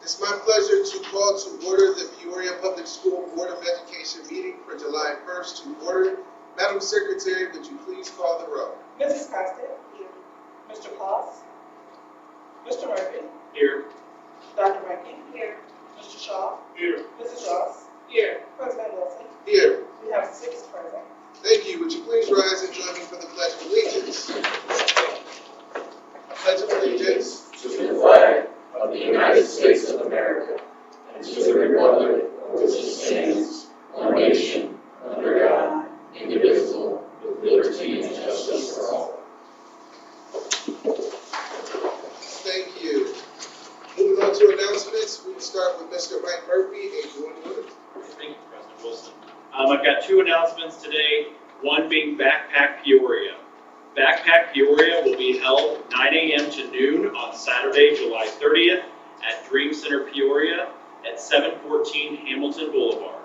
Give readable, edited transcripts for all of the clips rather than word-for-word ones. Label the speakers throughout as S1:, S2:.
S1: It's my pleasure to call to order the Peoria Public School Board of Education meeting for July 1st to order. Madam Secretary, would you please call the roll?
S2: Mrs. Costa. Here. Mr. Kloss. Mr. Murphy.
S3: Here.
S2: Dr. Rankin. Here. Mr. Shaw.
S3: Here.
S2: Mrs. Ross. Here. President Wilson.
S1: Here.
S2: We have 6 present.
S1: Thank you. Would you please rise and join me for the Pledge of Allegiance? Pledge of Allegiance
S4: to the flag of the United States of America and to the republic for which it stands, one nation, under God, indivisible, with liberty and justice for all.
S1: Thank you. Moving on to announcements, we start with Mr. Mike Murphy and going with.
S3: Thank you, President Wilson. I've got 2 announcements today, one being Backpack Peoria. Backpack Peoria will be held 9 a.m. to noon on Saturday, July 30th at Dream Center Peoria at 714 Hamilton Boulevard.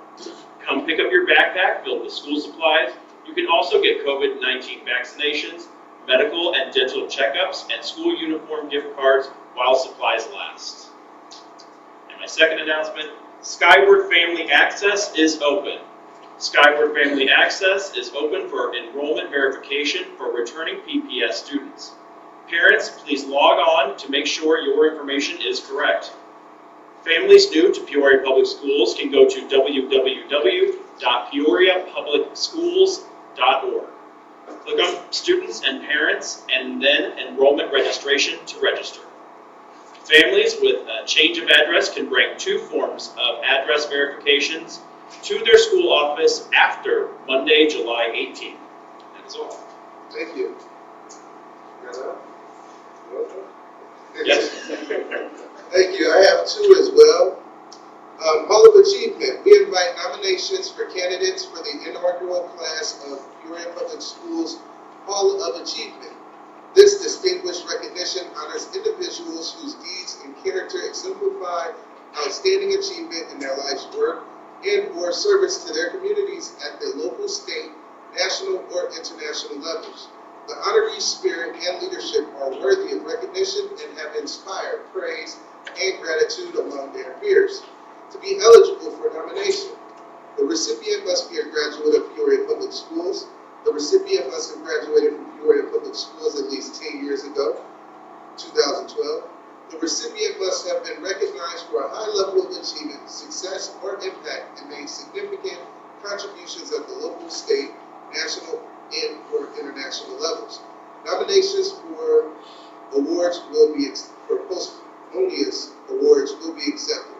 S3: Come pick up your backpack filled with school supplies. You can also get COVID-19 vaccinations, medical and dental checkups, and school uniform gift cards while supplies last. And my second announcement, Skyward Family Access is open. Skyward Family Access is open for enrollment verification for returning PPS students. Parents, please log on to make sure your information is correct. Families new to Peoria Public Schools can go to www.peoriapublicschools.org. Click on Students and Parents and then Enrollment Registration to register. Families with a change of address can bring 2 forms of address verifications to their school office after Monday, July 18th. That is all.
S1: Thank you.
S3: Yes.
S1: Thank you. I have 2 as well. Hall of Achievement. We invite nominations for candidates for the inaugural class of Peoria Public Schools Hall of Achievement. This distinguished recognition honors individuals whose deeds and character exemplify outstanding achievement in their life's work and/or service to their communities at the local, state, national, or international levels. The honoree's spirit and leadership are worthy of recognition and have inspired praise and gratitude among their peers. To be eligible for nomination, the recipient must be a graduate of Peoria Public Schools. The recipient must have graduated from Peoria Public Schools at least 10 years ago, 2012. The recipient must have been recognized for a high level of achievement, success, or impact and made significant contributions at the local, state, national, and/or international levels. Nominations for awards will be for postmonious awards will be accepted.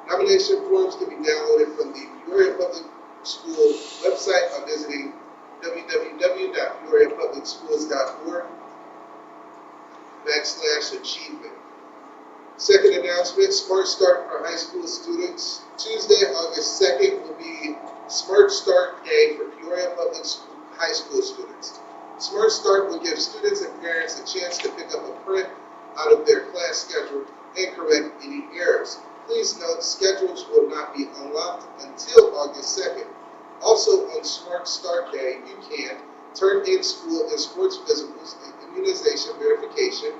S1: Nomination forms can be downloaded from the Peoria Public School website by visiting www.peoriapublicschools.org/achievement. Second announcement, Smart Start for high school students. Tuesday, August 2nd will be Smart Start Day for Peoria Public High School students. Smart Start will give students and parents a chance to pick up a print out of their class schedule and correct any errors. Please note, schedules will not be unlocked until August 2nd. Also on Smart Start Day, you can turn in school and sports physicals and immunization verification,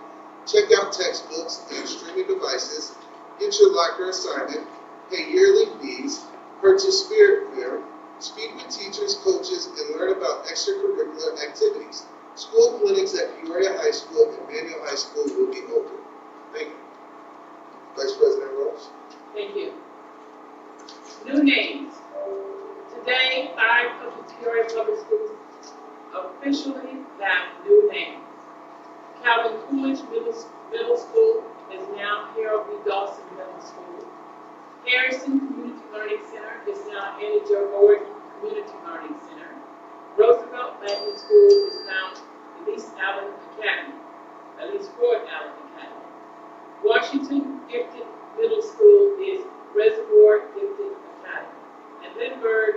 S1: check out textbooks and streaming devices, get your locker assignment, pay yearly fees, purchase spirit wear, speak with teachers, coaches, and learn about extracurricular activities. School clinics at Peoria High School and Manual High School will be open. Thank you. Vice President Rose.
S5: Thank you. New names. Today, 5 of the Peoria Public Schools officially have new names. Calvin Coolidge Middle School is now Harold B. Dawson Middle School. Harrison Community Learning Center is now Annie Jo Boyd Community Learning Center. Roosevelt Magnet School is now Elise Allen Academy, Elise Ford Allen Academy. Washington Gifted Middle School is Reservoir Gifted Academy. And Lindbergh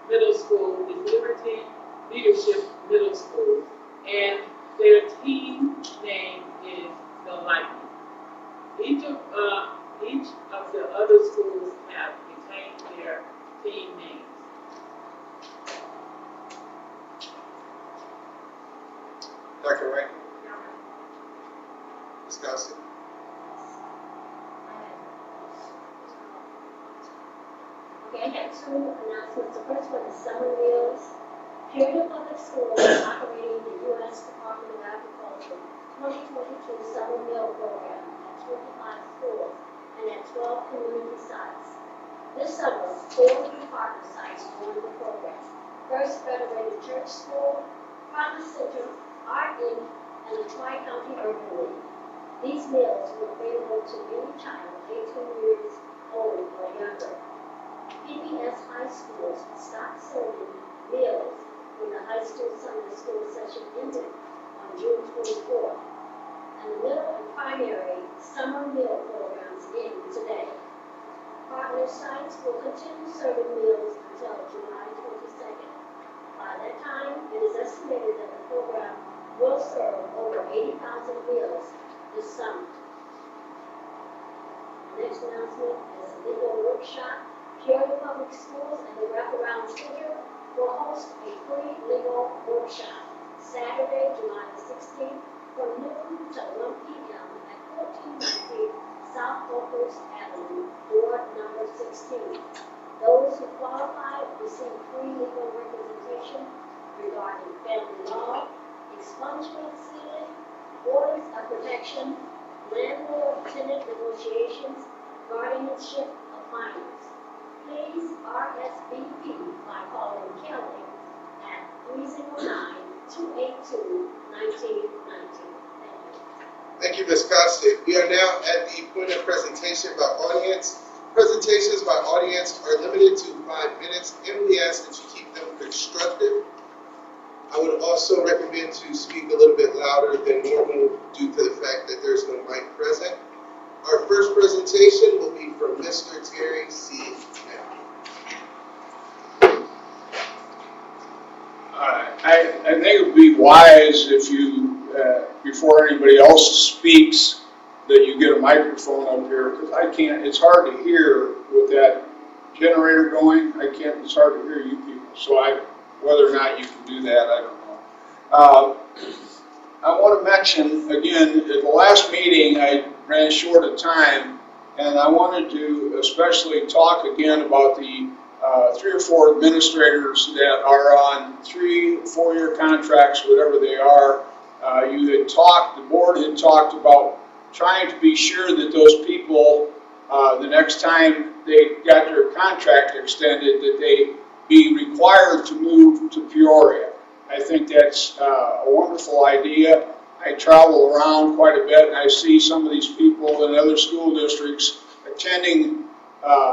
S5: Middle School is Liberty Leadership Middle School. And their team name is the Lightning. Each of the other schools have retained their team names.
S1: Dr. Rankin. Ms. Gossett.
S6: Okay, I have two announcements. The first one is summer meals. Peoria Public Schools is operating the U.S. Department of Agriculture 2022 summer meal program at 25 schools and at 12 community sites. This summer, 4 new partner sites joined the program. First Federated Church School, Promise Center, Art Inc., and the Tri-County Urban League. These meals were available to any child 18 years old or younger. PBS high schools stopped serving meals when the high school summer school session ended on June 24th. And the middle and primary summer meal programs end today. Partner sites will continue serving meals until July 22nd. By that time, it is estimated that the program will serve over 80,000 meals this summer. The next announcement is a legal workshop. Peoria Public Schools and the Wraparound Center will host a free legal workshop Saturday, July 16th from noon to 1 p.m. at 1490 South Oakers Avenue, Ward number 16. Those who qualify receive free legal representation regarding family law, expungement sealing, orders of protection, landlord-tenant negotiations, guardianship of minors. Please RSVP by calling Kelly at 309-282-1919. Thank you.
S1: Thank you, Ms. Costa. We are now at the point of presentation by audience. Presentations by audience are limited to 5 minutes, and we ask that you keep them constructive. I would also recommend to speak a little bit louder than normal due to the fact that there's no mic present. Our first presentation will be from Mr. Terry C.
S7: I think it would be wise if you, before anybody else speaks, that you get a microphone up here, because I can't, it's hard to hear with that generator going. It's hard to hear you people. So whether or not you can do that, I don't know. I want to mention, again, at the last meeting, I ran short of time, and I wanted to especially talk again about the 3 or 4 administrators that are on 3-4-year contracts, whatever they are. The board had talked about trying to be sure that those people, the next time they got their contract extended, that they be required to move to Peoria. I think that's a wonderful idea. I travel around quite a bit, and I see some of these people in other school districts attending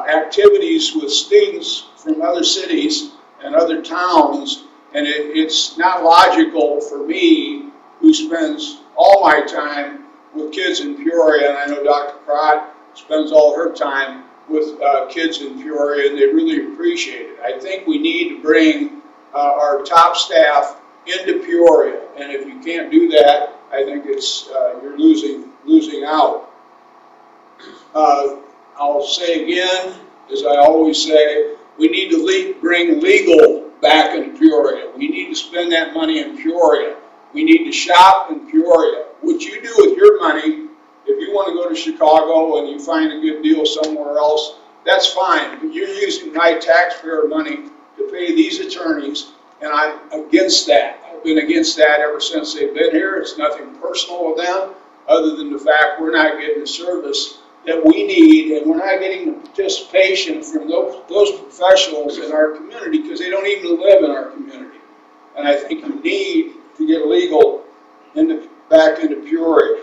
S7: activities with students from other cities and other towns, and it's not logical for me, who spends all my time with kids in Peoria, and I know Dr. Pratt spends all her time with kids in Peoria, and they really appreciate it. I think we need to bring our top staff into Peoria, and if you can't do that, I think it's you're losing out. I'll say again, as I always say, we need to bring legal back into Peoria. We need to spend that money in Peoria. We need to shop in Peoria. What you do with your money, if you want to go to Chicago and you find a good deal somewhere else, that's fine. But you're using my taxpayer money to pay these attorneys, and I'm against that. I've been against that ever since they've been here. It's nothing personal with them, other than the fact we're not getting the service that we need, and we're not getting the participation from those professionals in our community, because they don't even live in our community. And I think you need to get legal back into Peoria.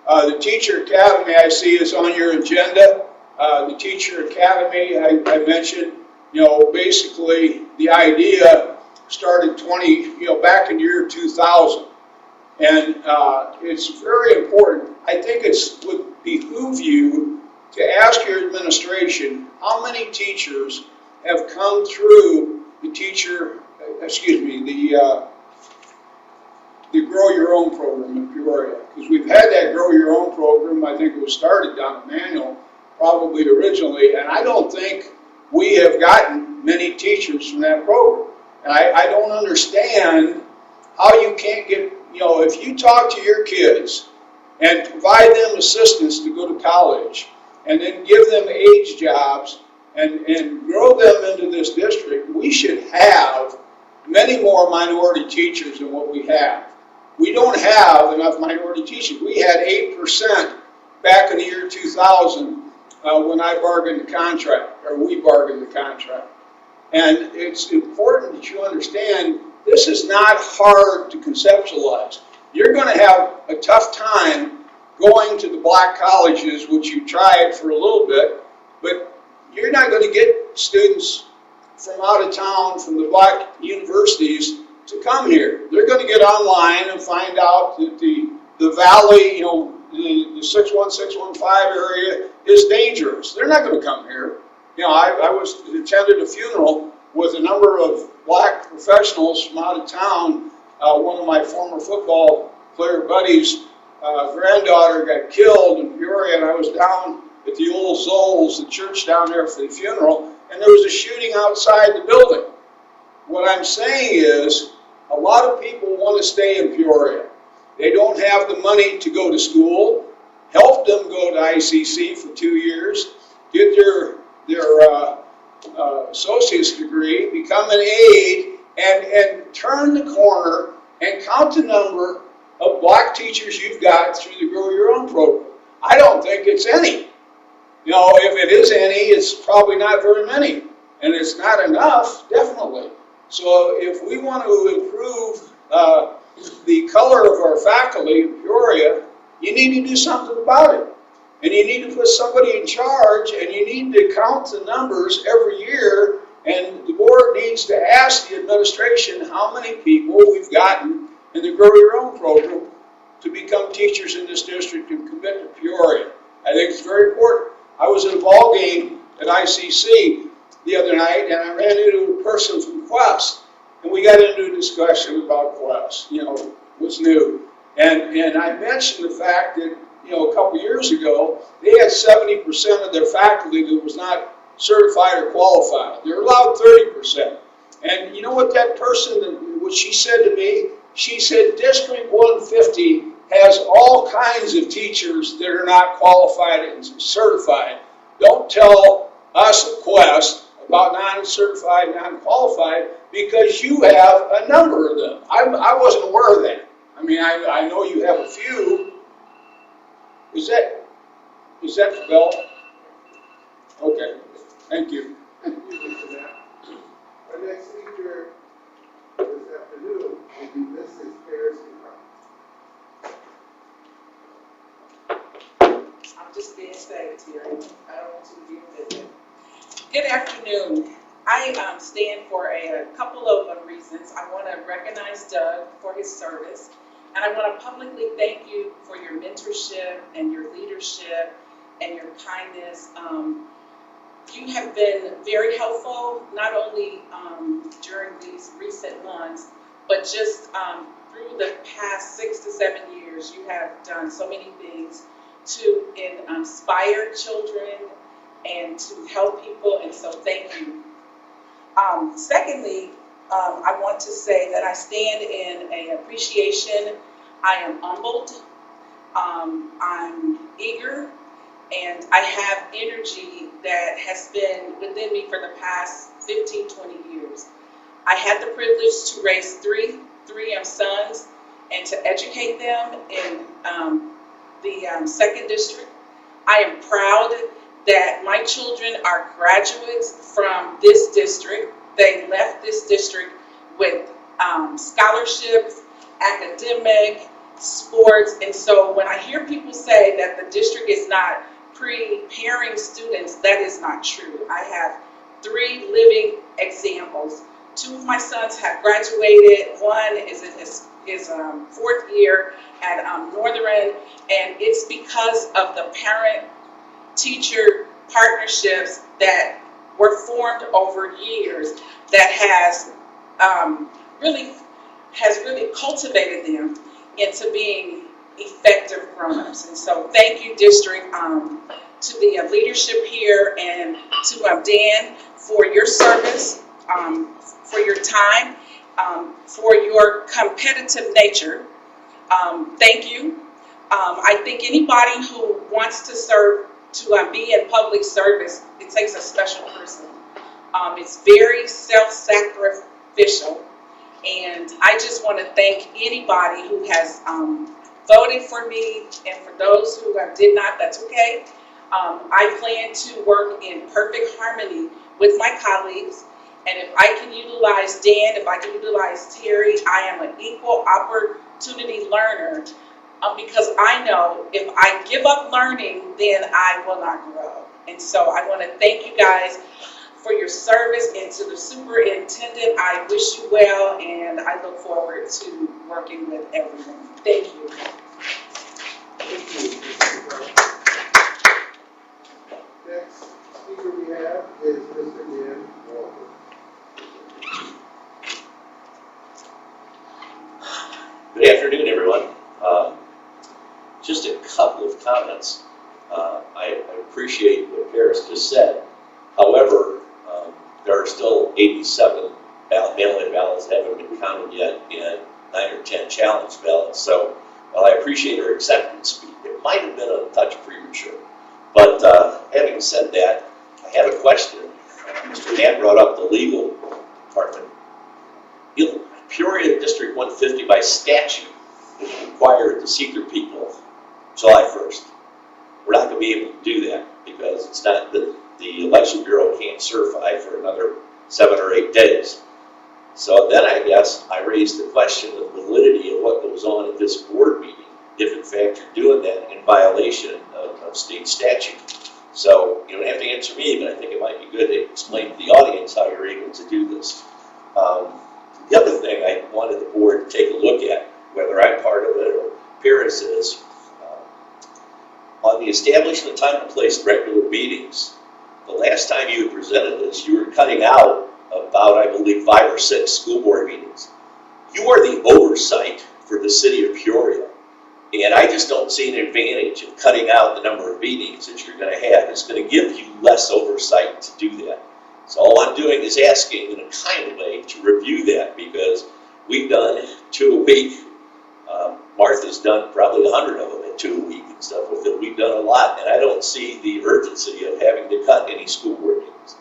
S7: The Teacher Academy, I see, is on your agenda. The Teacher Academy, I mentioned, basically the idea started back in the year 2000. And it's very important. I think it would behoove you to ask your administration how many teachers have come through the the Grow Your Own program in Peoria. Because we've had that Grow Your Own program, I think it was started down at Manual, probably originally, and I don't think we have gotten many teachers from that program. And I don't understand how you can't get, if you talk to your kids and provide them assistance to go to college and then give them age jobs and grow them into this district, we should have many more minority teachers than what we have. We don't have enough minority teachers. We had 8% back in the year 2000 when I bargained the contract, or we bargained the contract. And it's important that you understand this is not hard to conceptualize. You're going to have a tough time going to the black colleges, which you tried for a little bit, but you're not going to get students from out of town, from the black universities, to come here. They're going to get online and find out that the valley, the 61615 area is dangerous. They're not going to come here. I attended a funeral with a number of black professionals from out of town. One of my former football player buddies' granddaughter got killed in Peoria, and I was down at the old Zoll's, the church down there, for the funeral, and there was a shooting outside the building. What I'm saying is, a lot of people want to stay in Peoria. They don't have the money to go to school. Help them go to ICC for 2 years, get their associate's degree, become an aide, and turn the corner and count the number of black teachers you've got through the Grow Your Own program. I don't think it's any. If it is any, it's probably not very many. And it's not enough, definitely. So if we want to improve the color of our faculty in Peoria, you need to do something about it. And you need to put somebody in charge, and you need to count the numbers every year, and the board needs to ask the administration how many people we've gotten in the Grow Your Own program to become teachers in this district and commit to Peoria. I think it's very important. I was at a ball game at ICC the other night, and I ran into a person from Quest, and we got into a discussion about Quest, what's new. And I mentioned the fact that, a couple years ago, they had 70% of their faculty that was not certified or qualified. They're allowed 30%. And you know what that person, what she said to me? She said, District 150 has all kinds of teachers that are not qualified and certified. Don't tell us at Quest about non-certified, non-qualified, because you have a number of them. I wasn't aware of that. I know you have a few. Is that the bell? Okay, thank you.
S1: Thank you, Mr. Knapp. Our next speaker this afternoon will be Mrs. Paris Cooper.
S8: I'm just being safe here. I don't want to be busy. Good afternoon. I stand for a couple of reasons. I want to recognize Doug for his service, and I want to publicly thank you for your mentorship and your leadership and your kindness. You have been very helpful, not only during these recent months, but just through the past 6 to 7 years. You have done so many things to inspire children and to help people, and so thank you. Secondly, I want to say that I stand in an appreciation. I am humbled, I'm eager, and I have energy that has been within me for the past 15, 20 years. I had the privilege to raise three sons and to educate them in the 2nd District. I am proud that my children are graduates from this district. They left this district with scholarships, academic, sports, and so when I hear people say that the district is not preparing students, that is not true. I have 3 living examples. 2 of my sons have graduated. One is in his 4th year at Northern, and it's because of the parent-teacher partnerships that were formed over years that has really cultivated them into being effective grown-ups. And so thank you, district, to the leadership here, and to Dan for your service, for your time, for your competitive nature. Thank you. I think anybody who wants to serve to be in public service, it takes a special person. It's very self-sacrificial, and I just want to thank anybody who has voted for me, and for those who did not, that's okay. I plan to work in perfect harmony with my colleagues, and if I can utilize Dan, if I can utilize Terry, I am an equal opportunity learner, because I know if I give up learning, then I will not grow. And so I want to thank you guys for your service, and to the superintendent, I wish you well, and I look forward to working with everyone. Thank you.
S1: Next speaker we have is Mr. Dan Walker.
S9: Good afternoon, everyone. Just a couple of comments. I appreciate what Paris just said. However, there are still 87 mail-in ballots that haven't been counted yet, and 9 or 10 challenge ballots. So while I appreciate her acceptance speech, it might have been a touch premature. But having said that, I have a question. Mr. Knapp brought up the legal department. Peoria District 150 by statute is required to see their people July 1st. We're not going to be able to do that because it's not the election bureau can't certify for another 7 or 8 days. So then I guess I raised the question of validity of what goes on at this board meeting, if in fact you're doing that in violation of state statute. So you don't have to answer me, but I think it might be good to explain to the audience how you're able to do this. The other thing I wanted the board to take a look at, whether I'm part of it or Paris is, on the establishment time and place of regular meetings, the last time you had presented this, you were cutting out about, I believe, 5 or 6 school board meetings. You are the oversight for the city of Peoria, and I just don't see an advantage of cutting out the number of meetings that you're going to have. It's going to give you less oversight to do that. So all I'm doing is asking in a kind way to review that, because we've done 2 a week. Martha's done probably 100 of them at 2 a week and stuff with it. We've done a lot, and I don't see the urgency of having to cut any school board meetings.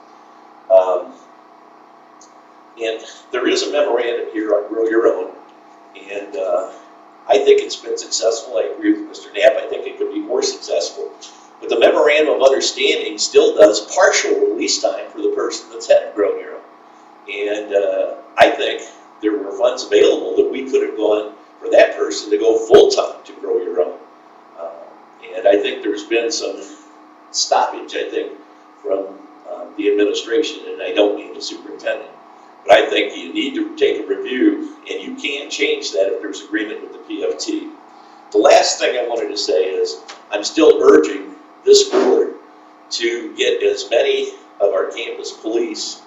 S9: And there is a memorandum here on Grow Your Own, and I think it's been successful. I agree with Mr. Knapp. I think it could be more successful. But the memorandum of understanding still does partial release time for the person that's had Grow Your Own. And I think there were funds available that we could have gone for that person to go full-time to Grow Your Own. And I think there's been some stoppage, I think, from the administration, and I don't mean the superintendent. But I think you need to take a review, and you can change that if there's agreement with the PFT. The last thing I wanted to say is I'm still urging this board to get as many of our campus police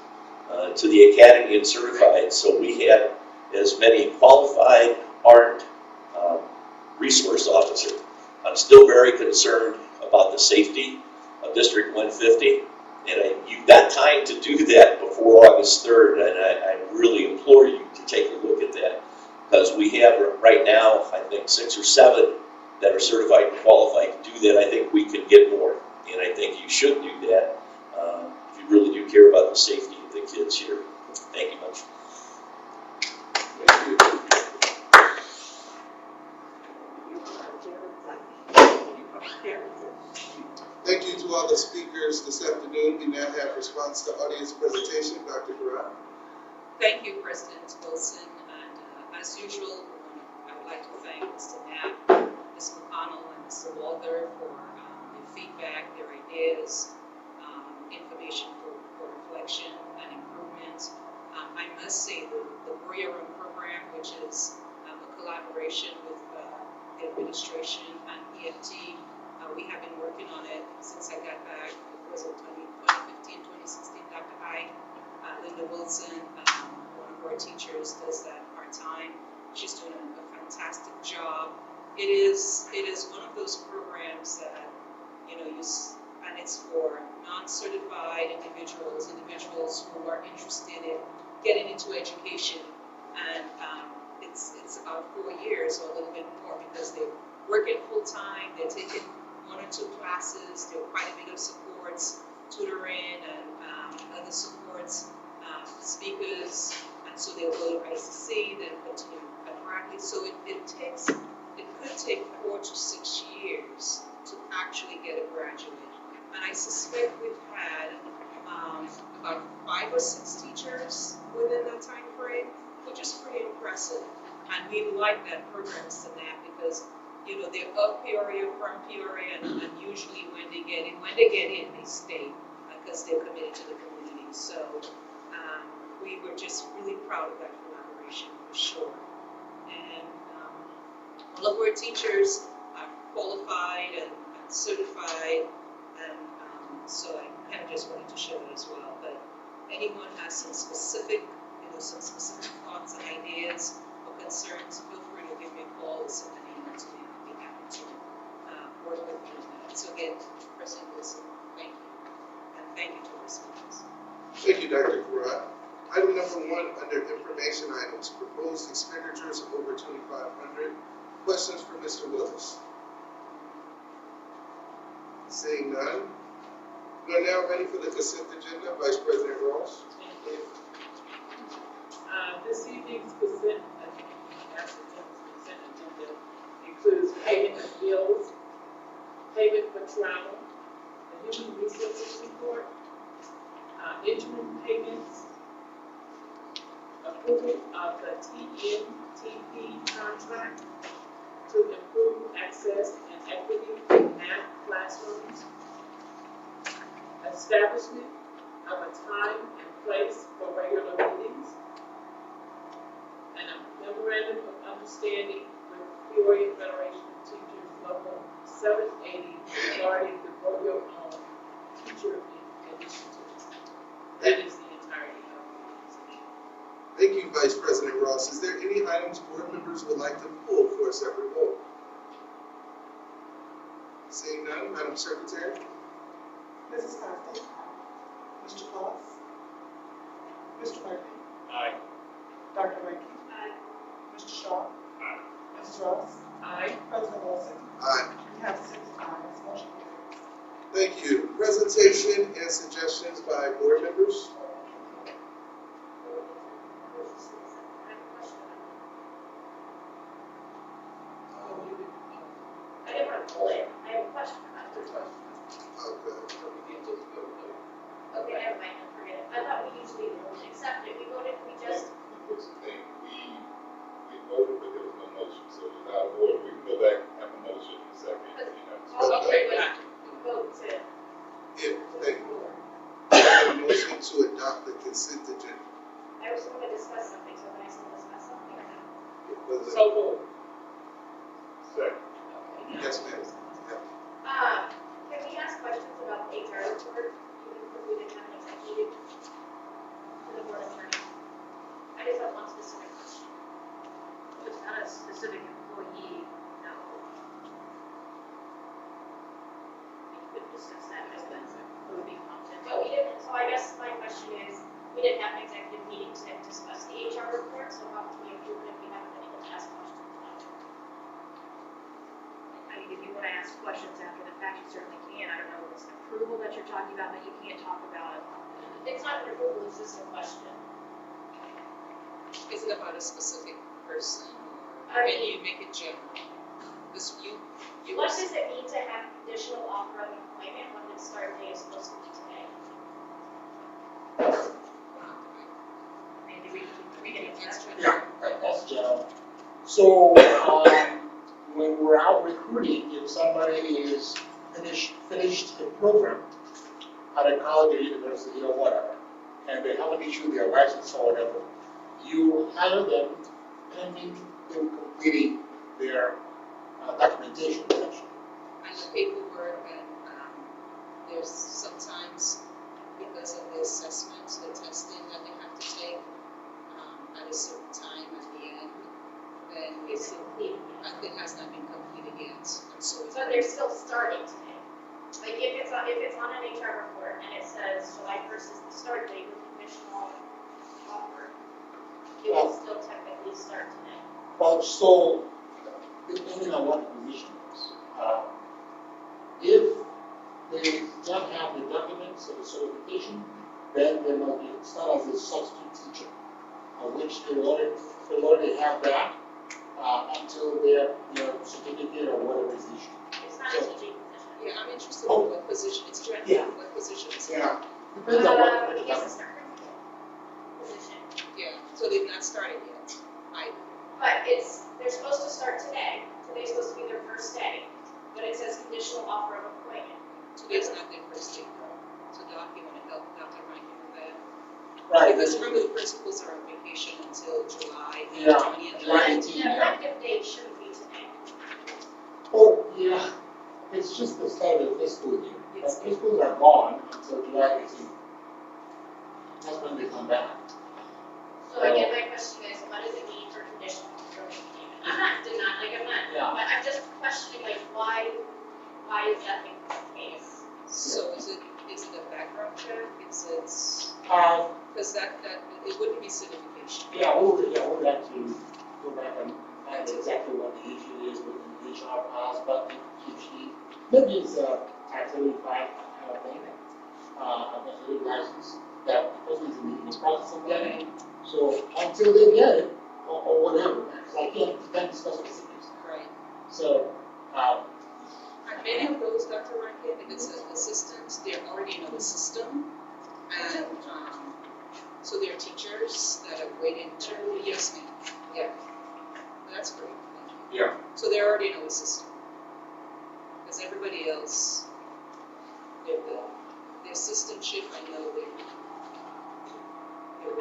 S9: to the academy and certified, so we have as many qualified, armed resource officers. I'm still very concerned about the safety of District 150, and you've got time to do that before August 3rd, and I really implore you to take a look at that, because we have right now, I think, 6 or 7 that are certified and qualified to do that. I think we can get more, and I think you should do that if you really do care about the safety of the kids here. Thank you much.
S1: Thank you. Thank you to all the speakers this afternoon. We now have response to audience presentation. Dr. Barat.
S10: Thank you, President Wilson. And as usual, I would like to thank Mr. Knapp, Ms. McConnell, and Mr. Walther for their feedback, their ideas, information for reflection and improvement. I must say the Peoria Room program, which is a collaboration with the administration and EFT, we have been working on it since I got back. It was in 2015, 2016, Dr. Hyde. Linda Wilson, one of our teachers, does that part-time. She's doing a fantastic job. It is one of those programs that, and it's for non-certified individuals who are interested in getting into education. And it's about 4 years or a little bit more, because they're working full-time, they're taking 1 or 2 classes, they're quite a bit Exactly, so it could take 4 to 6 years to actually get a graduate. And I suspect we've had about 5 or 6 teachers within that time frame, which is pretty impressive. And we like that program, Snap, because, you know, they're of Peoria, from Peoria, and usually when they get in, they stay because they're committed to the community. So we were just really proud of that collaboration, for sure. And all of our teachers are qualified and certified, and so I kind of just wanted to share that as well. But anyone has some specific thoughts and ideas or concerns, feel free to give me a call or send an email to me. I'll be happy to work with you on that. So again, President Wilson, thank you. And thank you to our speakers.
S1: Thank you, Dr. Karat. Item number 1 under information items, proposed expenditures of over $2,500. Questions for Mr. Willis? Seeing none. We are now ready for the consent agenda. Vice President Ross.
S5: Thank you. This evening's consent agenda includes payment of bills, payment for travel, the human resources report, interim payments, approval of the TNTP contract to improve access and equity in math classrooms, establishment of a time and place for regular meetings, and a memorandum of understanding with Peoria Federation of Teachers Local 780 regarding the Grow Your Own Teacher Initiative. That is the entirety of the
S1: Thank you, Vice President Ross. Is there any items board members would like to pull for a separate vote? Seeing none, Madam Secretary.
S2: Mrs. Costa? Mr. Claus? Mr. Murphy?
S3: Aye.
S2: Dr. Rankin?
S6: Aye.
S2: Mr. Shaw?
S3: Aye.
S2: Mrs. Ross?
S5: Aye.
S2: President Wilson?
S1: Aye.
S2: We have 6 ayes, motion carries.
S1: Thank you. Presentation and suggestions by board members.
S6: I didn't want to pull it. I have a question about it.
S1: Okay.
S6: Okay, never mind, I'll forget it. I thought we usually accept it. We voted, we just,
S11: Here's the thing, we voted, but there was no motion, so without order, we can go back, have a motion in a second, you know.
S6: all we
S5: Okay,
S6: did was
S5: gotcha.
S6: vote to.
S1: Yeah, thank you. I have a motion to adopt the consent agenda.
S6: I was going to discuss something, so when I said discuss something, I
S1: Was it-
S5: So moved.
S11: Second.
S1: Yes, ma'am.
S6: Can we ask questions about the HR report, even if we didn't have an executive to the board attorney? I just have one specific question.
S12: It's not a specific employee, no. We could discuss that, as then it would be confidential.
S6: But we didn't, so I guess my question is, we didn't have an executive meeting to discuss the HR report, so how can we approve it if we haven't been able to ask questions about it?
S12: I mean, if you want to ask questions after the fact, you certainly can. I don't know if it's an approval that you're talking about, but you can't talk about it.
S6: It's not an approval, it's just a question.
S10: Is it about a specific person,
S6: I
S10: or
S6: mean-
S10: can you make it general? Because you
S6: What does it mean to have conditional offer of employment when the start date is supposed to be today?
S12: Maybe we can answer that.
S4: Yeah, that's general. So, when we're out recruiting, if somebody is finished the program at a college or university or whatever, and they haven't issued their license or whatever, you hire them pending them completing their documentation essentially.
S10: and the paperwork, and there's sometimes, because of the assessments, the testing that they have to take at a certain time at the end, then
S6: It's complete.
S10: it has not been completed yet, and so it's.
S6: But they're still starting today. Like if it's on an HR report and it says July 1st is the start date with conditional offer, it will still technically start today.
S4: Well, so, depending on what the position is, if they don't have the documents or the certification, then they must be start as a substitute teacher, which they already have that, until their certificate or whatever is issued.
S6: It's not a teaching position.
S10: Yeah, I'm interested in what position, it's directed
S4: Yeah.
S10: what position is it?
S4: Yeah, depends on what
S6: He
S4: the
S6: has a start position.
S10: Yeah, so they've not started yet, either.
S6: But they're supposed to start today. Today's supposed to be their first day, but it says conditional offer of appointment.
S10: Today's not their first day. So Doc, you want to help Dr. Rankin with that?
S4: Right.
S10: Because remember, the principals are on vacation until July
S4: Yeah,
S10: 20th.
S4: July
S6: The
S4: 18th, yeah.
S6: effective date shouldn't be today.
S4: Oh, yeah, it's just the start of the fiscal year. The fiscals are gone until July 18th. That's when they come back.
S6: So again, my question is, what does it mean for conditional offer of appointment? I'm not denying,
S4: Yeah.
S6: but I'm just questioning, like, why is that the case?
S10: So is it a background check? It's,
S4: Uh,
S10: because that, it wouldn't be certification.
S4: yeah, we would have to go back and find exactly what the issue is with the HR files, but if she, maybe it's a I-35 kind of thing, a license that the person's in the process of getting. So until they get it, or whatever, because I can't discuss specifics.
S10: Right.
S4: So,
S10: And many of those, Dr. Rankin, if it's assistants, they're already in the system. And, so they're teachers that are waiting to, yes, ma'am, yeah. That's great, thank you.
S4: yeah.
S10: So they're already in the system. Because everybody else, their assistantship, I know they're.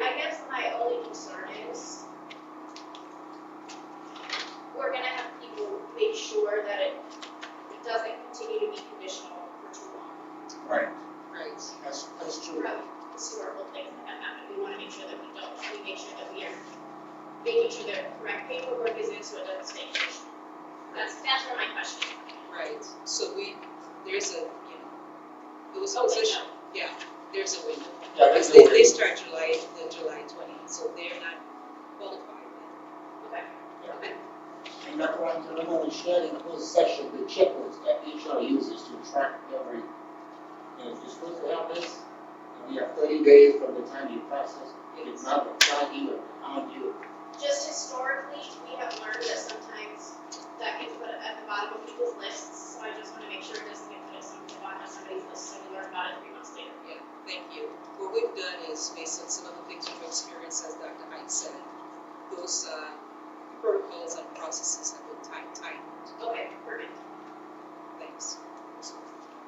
S6: I guess my only concern is we're gonna have people make sure that it doesn't continue to be conditional for too long.
S4: Right.
S10: Right.
S4: That's true.
S6: From historical things that have happened, we wanna make sure that we make sure that we are making sure the correct paperwork is in so it doesn't stay conditional. That's where my question is.
S10: Right, so there's a, those
S6: Oh, wait,
S10: positions,
S6: no.
S10: yeah, there's a window.
S4: Yeah,
S10: Because
S4: that's
S10: they start July 20th, so they're not qualified
S6: Okay.
S10: then.
S4: And Dr. Rankin, remember we shared in the closed session the checklist that HR uses to track every, if you're supposed to have this, and we have 30 days from the time you process, it's not a flag you or pound you.
S6: Just historically, we have learned that sometimes that gets put at the bottom of people's lists, so I just wanna make sure it doesn't get put at the bottom of somebody's list, so we learn about it 3 months later.
S10: Yeah, thank you. What we've done is, based on some of the things we've experienced, as Dr. Height said, those protocols and processes have been tightened.
S6: Okay, perfect.
S10: Thanks.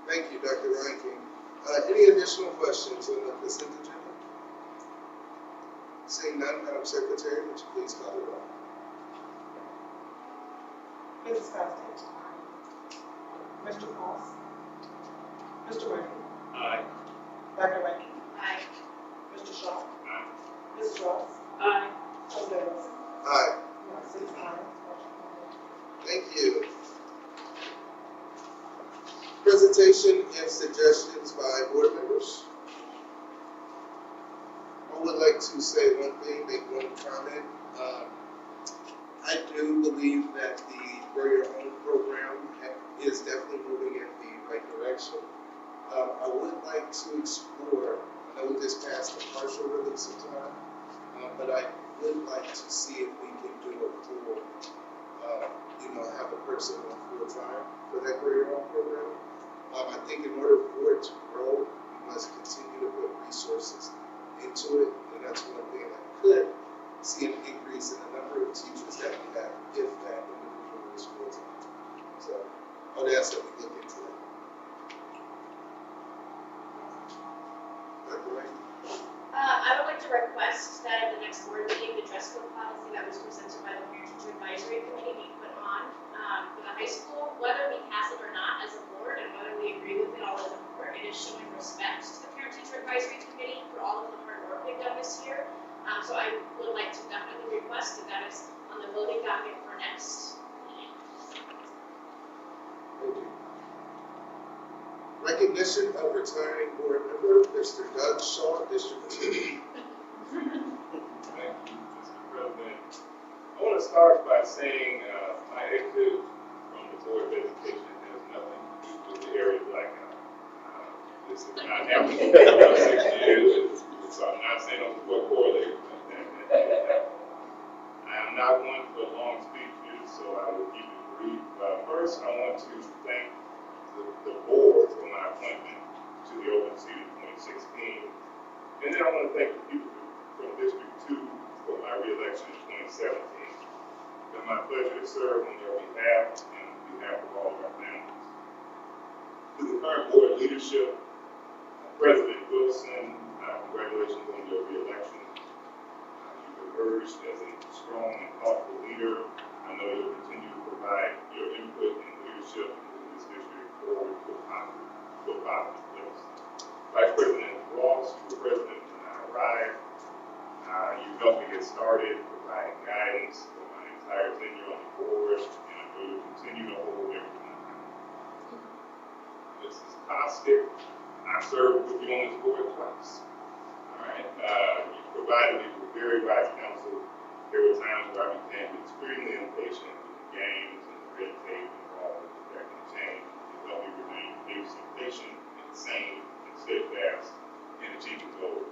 S1: Thank you, Dr. Rankin. Any additional questions on the consent agenda? Seeing none, Madam Secretary, would you please call the roll?
S2: Mrs. Costello. Mr. Cross. Mr. Murphy.
S3: Aye.
S2: Dr. Rankin.
S6: Aye.
S2: Mr. Shaw.
S11: Aye.
S2: Mrs. Ross.
S5: Aye.
S2: President Wilson.
S1: Aye.
S2: You have 6 ayes. Motion carries.
S1: Thank you. Presentation and suggestions by board members. I would like to say one thing, make one comment. I do believe that the Grow Your Own program is definitely moving in the right direction. I would like to explore, I know we just passed a partial release of time, but I would like to see if we can do a full, have a person on full time for that Grow Your Own program. I think in order for it to grow, we must continue to put resources into it, and that's one thing that could see an increase in the number of teachers that we have if that individual is full time. So I would ask that we look into that. Dr. Ray?
S6: I would like to request that at the next board meeting, the dress code policy that was presented by the Parent Teacher Advisory Committee be put on for the high school, whether we pass it or not as a board, and whether we agree with it all as a board. It is showing respect to the Parent Teacher Advisory Committee for all of the hard work they've done this year. So I would like to definitely request that that is on the voting docket for next meeting.
S1: Thank you. Recognition of retiring board member, Mr. Doug Shaw, District 2.
S11: Thank you, Mr. President. I want to start by saying my exit from the Board of Education has nothing to do with the area blackout. This is not happening for about 6 years, so I'm not saying those were correlated. I am not one for long speech. want to thank the board for my appointment to the open seat in 2016. And then I want to thank the people from District 2 for my reelection in 2017. It's been my pleasure to serve on their behalf and on behalf of all of our families. To the current board leadership, President Wilson, congratulations on your reelection. You've emerged as a strong and thoughtful leader. I know you'll continue to provide your input and leadership to move this district forward to a positive place. Vice President Ross, you were president when I arrived. You helped me get started, providing guidance for my entire tenure on the board, and I know you'll continue to hold everything accountable. Mrs. Costick, I served with you on this board twice. All right, you provided me with very wise counsel. There were times where I became extremely impatient with the games and the red tape involved with effecting change. You helped me remain patient and sane and steadfast in achieving goals.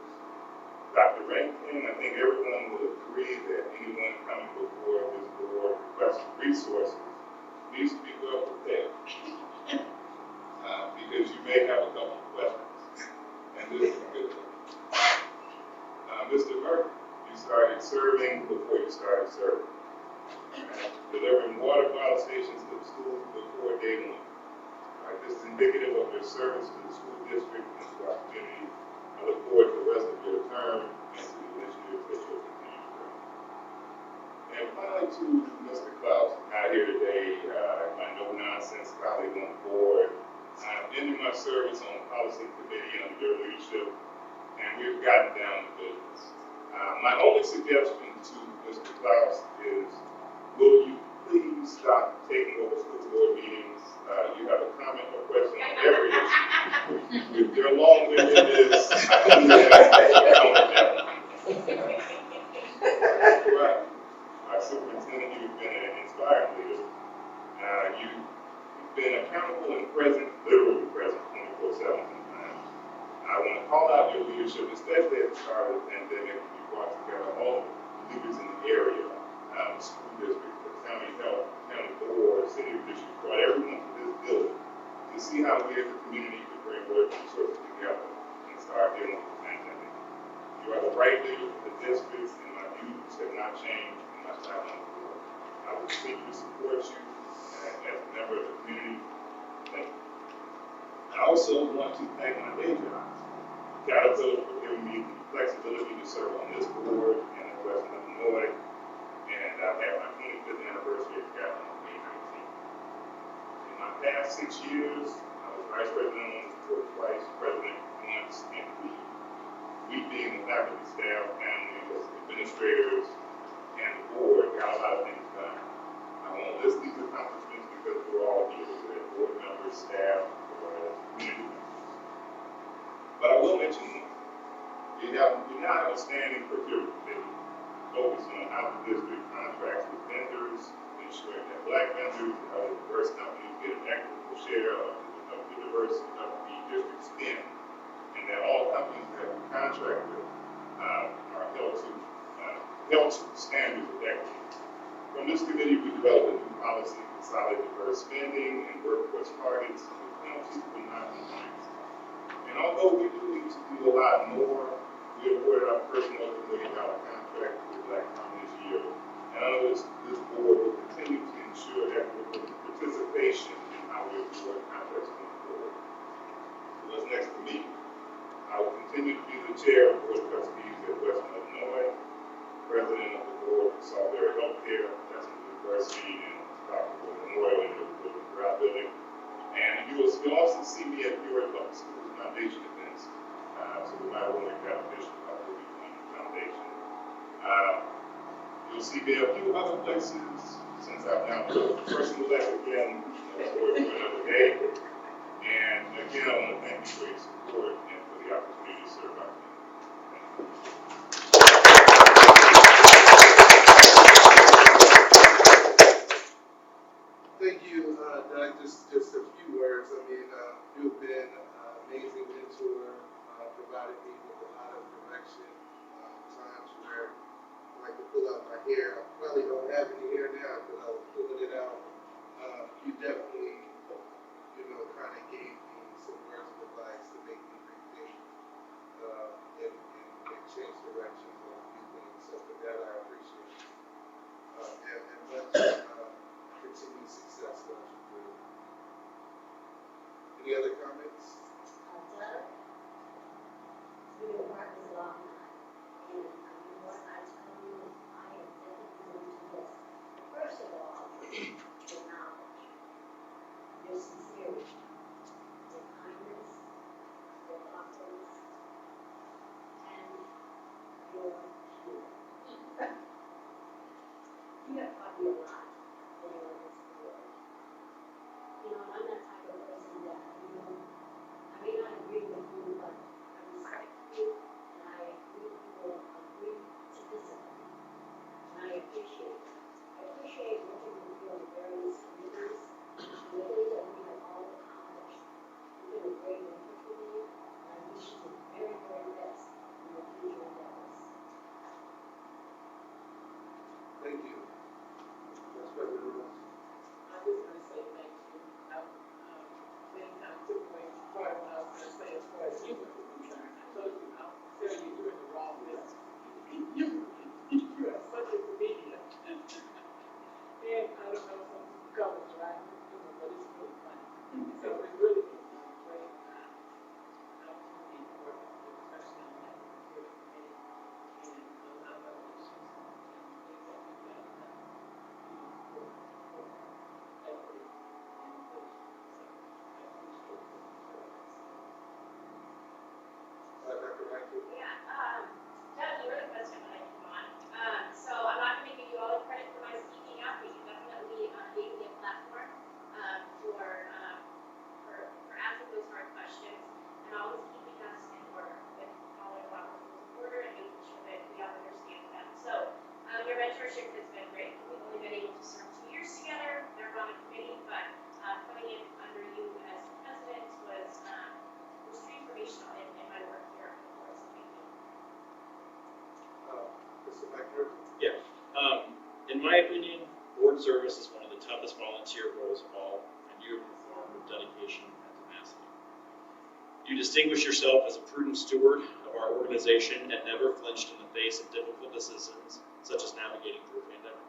S11: Dr. Rankin, I think everyone will agree that anyone coming before this board requesting resources needs to be well prepared. Because you may have a couple of questions, and this is a good one. Mr. Murphy, you started serving before you started serving. Delivering water bottle stations to the schools before day one. This is indicative of your service to the school district and to our community. I look forward to the rest of your term and to the initiatives that you'll continue to bring. And finally to Mr. Klaus, out here today, my no-nonsense colleague on the board. I've ended my service on the policy committee under your leadership, and we've gotten down to business. My only suggestion to Mr. Klaus is, will you please stop taking over school board meetings? You have a comment or question on every issue. If you're long-winded, I don't have But our superintendent, you've been an inspiring leader. You've been accountable and present, literally present 24/7 sometimes. I want to call out your leadership, especially at the start of the pandemic. You brought together all the leaders in the area, the school district, the county health, county board, city officials, brought everyone to this building to see how we as a community could bring work resources together and start dealing with the pandemic. You are the right leader for the district, and my views have not changed in my time on the board. I will continue to support you as a member of the community. Thank you. I also want to thank my day job, Caterpillar, for giving me the flexibility to serve on this board in Western Illinois, and I've had my 25th anniversary at Caterpillar on May 19th. In my past 6 years, I was vice president on the board twice, president once, and we being the faculty, staff, families, administrators, and the board got a lot of things done. I won't list these accomplishments because we're all here as board members, staff, or as community members. But I will mention one. We now have a standing procurement committee focused on how the district contracts with vendors, ensuring that Black vendors and other diverse companies get an equitable share of the diversity of the district spend, and that all companies that we contract with are held to standards of equity. From this committee, we developed a new policy for solid diverse spending and workforce targets with penalties for non-compliance. And although we do need to do a lot more, we awarded our first $1 million contract with Black Company this year. And I know this board will continue to ensure equitable participation in how we award contracts going forward. So what's next for me? I will continue to be the chair of the Board of Trustees at Western Illinois, president of the board for Salisbury Healthcare, that's University and Dr. Memorial and the Brown Building. And you'll also see me at Peoria Public Schools Foundation events. So we might want to make that official about what we're doing in the foundation. You'll see me at a few other places since I've now been personal elect again for another day. And again, I want to thank you for your support and for the opportunity to serve our community.
S1: Thank you, Doug. Just a few words. I mean, you've been an amazing mentor, provided me with a lot of direction. Times where I like to pull out my hair. I probably don't have any hair now because I was pulling it out. You definitely Any other comments?
S6: Doug, you've been working a long time, and you know what, I tell you, I am definitely going to miss. First of all, your knowledge, your sincerity, your kindness, your thoughtfulness, and your humor. You have taught me a lot when you were in school. You know, and I'm that type of person that, you know, I may not agree with you, but I respect you, and I agree with people agree to disagree. And I appreciate that. I appreciate working with you on the various committees, and the things that we have all accomplished. You've been a great mentor for me, and I wish you the very, very best in your future endeavors.
S1: Thank you. Vice President Ross.
S5: I just want to say thank you. Many times took away part of what I was going to say as far as you were concerned. I told you, I'll tell you, you're in the wrong business. You are such a comedian. And I don't know some colors, right? But it's really funny. So it really is a great opportunity to work with you, especially on that particular committee and a lot of other issues and things that we've got done. For equity and inclusion. So I appreciate your service.
S1: Dr. Michael.
S13: Yeah, Doug, you were the president when I came on. So I'm not going to give you all the credit for my speaking out, but you definitely gave me a platform for asking those hard questions and always keeping us in order with following Robert's rules of order and making sure that we all understand them. So your mentorship has been great. We've only been able to serve 2 years together. They're on a committee, but coming in under you as president was transformational in my work here at the board. So thank you.
S1: Mr. McPherson.
S3: Yeah. In my opinion, board service is one of the toughest volunteer roles of all, and you have performed with dedication and tenacity. You distinguish yourself as a prudent steward of our organization and never flinched in the face of difficult decisions, such as navigating through a pandemic.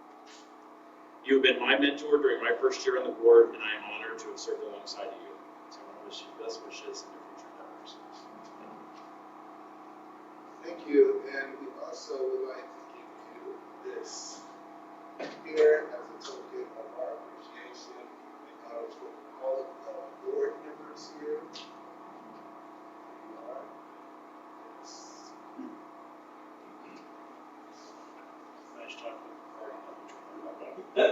S3: You have been my mentor during my first year on the board, and I am honored to have served alongside you. So I want to wish you best wishes in your future endeavors.
S1: Thank you, and we also would like to give you this here as a token of our appreciation for all of the board members here. Here you are. Yes.
S11: Nice talking. In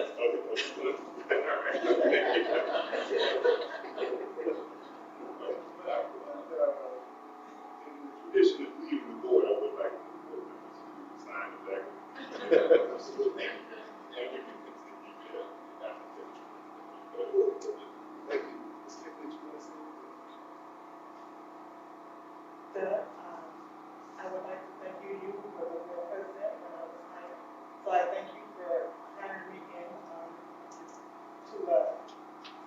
S11: tradition of leaving the board, I would like the board members to sign the back.
S1: Absolutely.
S11: And we can continue the application.
S1: Thank you. Ms. Kipley, do you want to say anything?
S2: Doug, I would like to thank you for the board president when I was hired. So I thank you for hiring me in to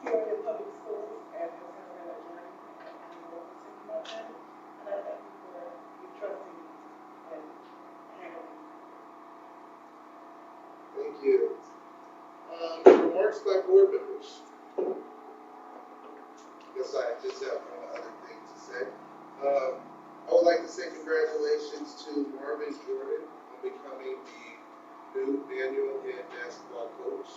S2: Peoria Public Schools as this has been a journey and I'm going to continue my journey. And I thank you for your trusting me and handling me.
S1: Thank you. Remarks by board members. Guess I just have one other thing to say. I would like to say congratulations to Marvin Jordan on becoming the new Manual head basketball coach.